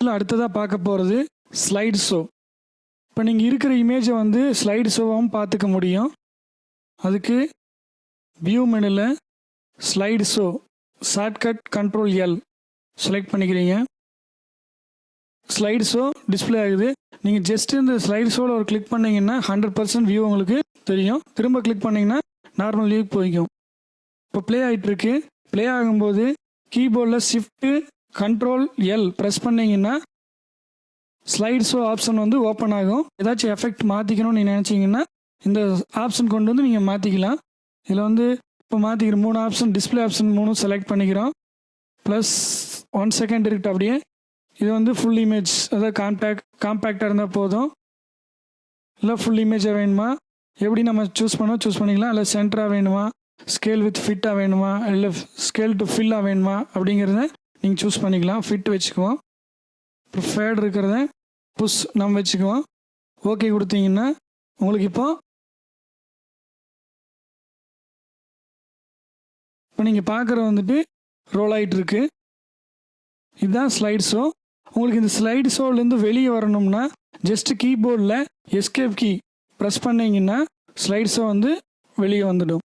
வீடியோஸில் அடுத்ததாக பார்க்க போகிறது ஸ்லைட் ஷோ. இப்போ நீங்கள் இருக்கிற இமேஜை வந்து ஸ்லைட் ஷோவாகவும் பார்த்துக்க முடியும். அதுக்கு வியூ மெனுவில் slide show shortcut control L select பண்ணிக்கிறீங்க. ஸ்லைட் ஷோ டிஸ்பிளே ஆகுது. நீங்கள் ஜஸ்ட் இந்த ஸ்லைட் ஷோவில் ஒரு கிளிக் பண்ணிங்கன்னா 100% வியூ உங்களுக்கு தெரியும். திரும்ப கிளிக் பண்ணிங்கன்னா நார்மல் வியூக்கு போய்க்கும். இப்போ ப்ளே ஆகிட்டுருக்கு. ப்ளே ஆகும்போது கீபோர்டில் ஷிஃப்ட்டு கண்ட்ரோல் எல் ப்ரெஸ் பண்ணிங்கன்னா ஸ்லைட் ஷோ ஆப்ஷன் வந்து ஓப்பன் ஆகும். ஏதாச்சும் எஃபெக்ட் மாற்றிக்கணும்னு நீங்கள் நினச்சிங்கன்னா இந்த ஆப்ஷன் கொண்டு வந்து நீங்கள் மாற்றிக்கலாம். இதில் வந்து இப்போ மாற்றிக்கிற 3 ஆப்ஷன் டிஸ்பிளே ஆப்ஷன் 3 செலக்ட் பண்ணிக்கிறோம். ப்ளஸ் 1 செகண்ட் இருக்குது. அப்படியே இது வந்து ஃபுல் இமேஜ், அதாவது காம்பேக்டாக இருந்தால் போதும். இல்லை ஃபுல் இமேஜாக வேணுமா, எப்படி நம்ம சூஸ் பண்ணிக்கலாம். இல்லை சென்டராக வேணுமா, ஸ்கேல் வித் ஃபிட்டாக வேணுமா, இல்லை ஸ்கேல் டு ஃபில்லாக வேணுமா அப்படிங்கிறத நீங்கள் சூஸ் பண்ணிக்கலாம். ஃபிட் வச்சுக்குவோம். அப்புறம் ஃபேட் இருக்கிறத புஷ் நம்ம வச்சுக்குவோம். ஓகே கொடுத்தீங்கன்னா உங்களுக்கு இப்போ நீங்கள் பார்க்குற வந்துட்டு ரோல் ஆகிட்டு இருக்கு. இதுதான் ஸ்லைட் ஷோ. உங்களுக்கு இந்த ஸ்லைட் ஷோலேருந்து வெளியே வரணும்னா ஜஸ்ட் கீபோர்டில் எஸ்கேப் கீ ப்ரெஸ் பண்ணிங்கன்னா ஸ்லைட் ஷோ வந்து வெளியே வந்துடும்.